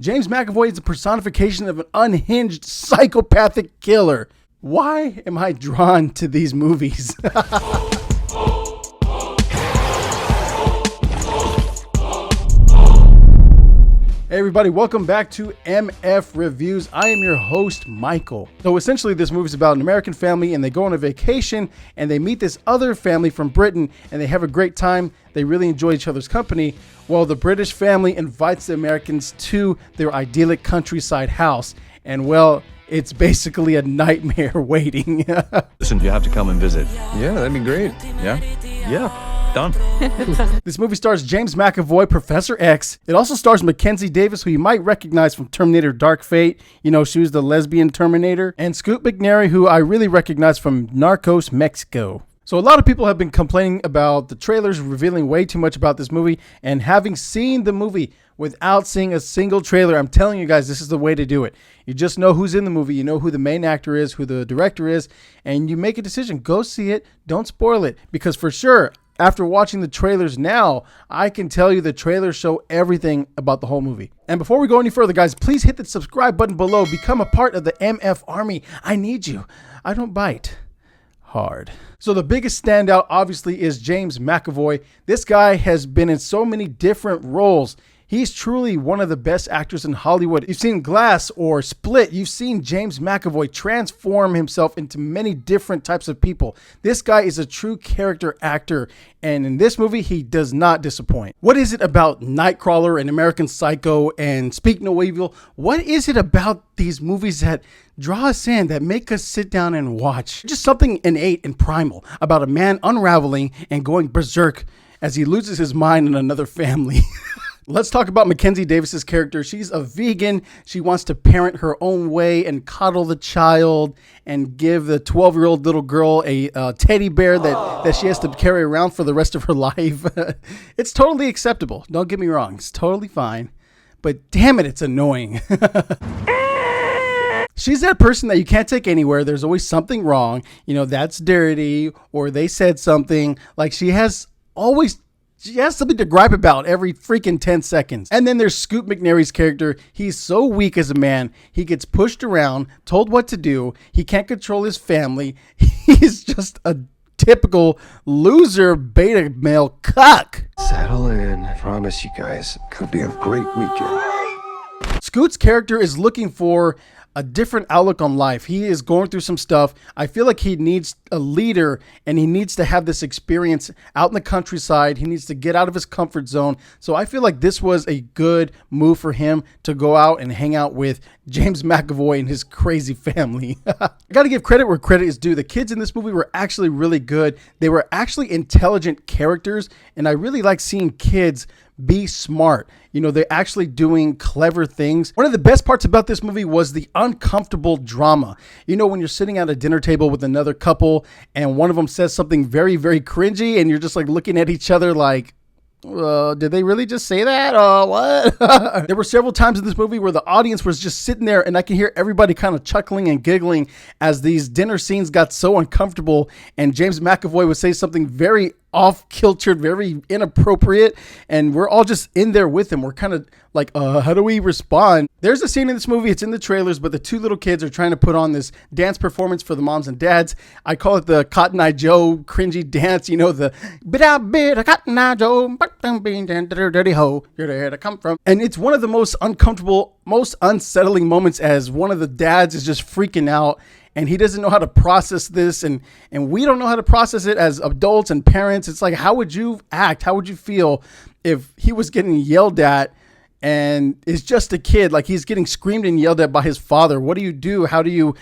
James McAvoy is the personification of an unhinged psychopathic killer. Why am I drawn to these movies? Hey everybody, welcome back to MF Reviews. I am your host, Michael. So essentially this movie is about an American family and they go on a vacation and they meet this other family from Britain and they have a great time. They really enjoy each other's company. Well, the British family invites the Americans to their idyllic countryside house. And well, it's basically a nightmare waiting. Listen, you have to come and visit. Yeah, that'd be great. Yeah? Yeah. Done. This movie stars James McAvoy, Professor X. It also stars Mackenzie Davis, who you might recognize from Terminator Dark Fate. You know, she was the lesbian Terminator. And Scoot McNairy, who I really recognize from Narcos Mexico. So a lot of people have been complaining about the trailers revealing way too much about this movie. And having seen the movie without seeing a single trailer, I'm telling you guys, this is the way to do it. You just know who's in the movie. You know who the main actor is, who the director is, and you make a decision. Go see it. Don't spoil it. Because for sure, after watching the trailers now, I can tell you the trailers show everything about the whole movie. And before we go any further, guys, please hit the subscribe button below. Become a part of the MF Army. I need you. I don't bite hard. So the biggest standout, obviously, is James McAvoy. This guy has been in so many different roles. He's truly one of the best actors in Hollywood. You've seen Glass or Split. You've seen James McAvoy transform himself into many different types of people. This guy is a true character actor, and in this movie, he does not disappoint. What is it about Nightcrawler and American Psycho and Speaknoevil? What is it about these movies that draw us in, that make us sit down and watch? Just something innate and primal about a man unraveling and going berserk as he loses his mind in another family. Let's talk about Mackenzie Davis's character. She's a vegan. She wants to parent her own way and coddle the child and give the 12-year-old little girl a teddy bear that she has to carry around for the rest of her life. It's totally acceptable. Don't get me wrong. It's totally fine. But damn it, it's annoying. She's that person that you can't take anywhere. There's always something wrong. You know, that's dirty, or they said something. Like she has something to gripe about every freaking 10 seconds. And then there's Scoot McNairy's character. He's so weak as a man. He gets pushed around, told what to do. He can't control his family. He's just a typical loser beta male cuck. Settle in. I promise you guys, it could be a great weekend. Scoot's character is looking for a different outlook on life. He is going through some stuff. I feel like he needs a leader and he needs to have this experience out in the countryside. He needs to get out of his comfort zone. So I feel like this was a good move for him to go out and hang out with James McAvoy and his crazy family. I got to give credit where credit is due. The kids in this movie were actually really good. They were actually intelligent characters, and I really like seeing kids be smart. You know, they're actually doing clever things. One of the best parts about this movie was the uncomfortable drama. You know, when you're sitting at a dinner table with another couple and one of them says something very, very cringy and you're just like looking at each other like, did they really just say that? What? There were several times in this movie where the audience was just sitting there and I can hear everybody kind of chuckling and giggling as these dinner scenes got so uncomfortable and James McAvoy would say something very off-kiltered, very inappropriate, and we're all just in there with him. We're kind of like, how do we respond? There's a scene in this movie, it's in the trailers, but the two little kids are trying to put on this dance performance for the moms and dads. I call it the Cotton Eye Joe cringy dance, you know, the bit Cotton Eye Joe, dirty hoe, you're there to come from. And it's one of the most uncomfortable, most unsettling moments as one of the dads is just freaking out and he doesn't know how to process this, and we don't know how to process it as adults and parents. It's like, how would you act? How would you feel if he was getting yelled at and is just a kid? Like he's getting screamed and yelled at by his father. What do you do? How do you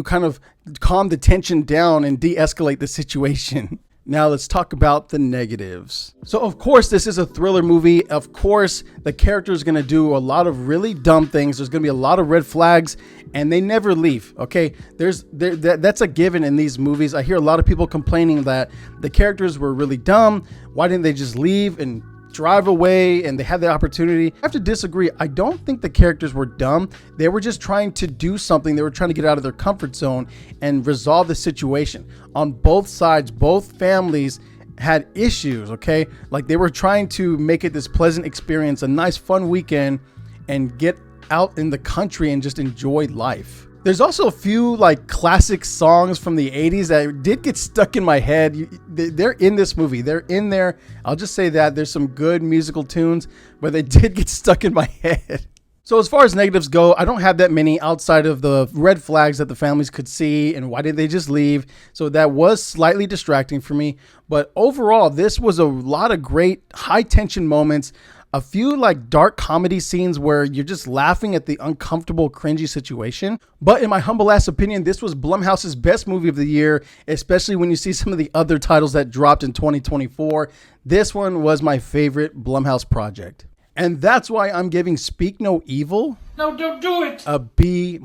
kind of calm the tension down and de-escalate the situation? Now let's talk about the negatives. So of course, this is a thriller movie. Of course, the character is going to do a lot of really dumb things. There's going to be a lot of red flags and they never leave. Okay. That's a given in these movies. I hear a lot of people complaining that the characters were really dumb. Why didn't they just leave and drive away and they had the opportunity? I have to disagree. I don't think the characters were dumb. They were just trying to do something. They were trying to get out of their comfort zone and resolve the situation. On both sides, both families had issues, okay? Like they were trying to make it this pleasant experience, a nice fun weekend, and get out in the country and just enjoy life. There's also a few like classic songs from the 80s that did get stuck in my head. They're in this movie. They're in there. I'll just say that there's some good musical tunes, but they did get stuck in my head. So as far as negatives go, I don't have that many outside of the red flags that the families could see and why did they just leave. So that was slightly distracting for me. But overall, this was a lot of great high tension moments. A few like dark comedy scenes where you're just laughing at the uncomfortable, cringy situation. But in my humble ass opinion, this was Blumhouse's best movie of the year, especially when you see some of the other titles that dropped in 2024. This one was my favorite Blumhouse project. And that's why I'm giving Speak No Evil, No, don't do it. a B-.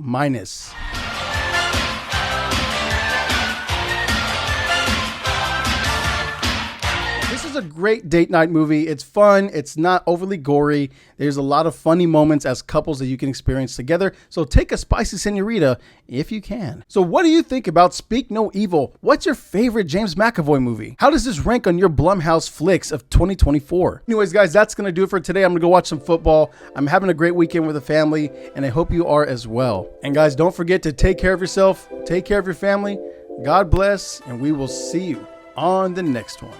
This is a great date night movie. It's fun. It's not overly gory. There's a lot of funny moments as couples that you can experience together. So take a spicy senorita if you can. So what do you think about Speak No Evil? What's your favorite James McAvoy movie? How does this rank on your Blumhouse flicks of 2024? Anyways, guys, that's going to do it for today. I'm going to go watch some football. I'm having a great weekend with the family, and I hope you are as well. And guys, don't forget to take care of yourself. Take care of your family. God bless, and we will see you on the next one.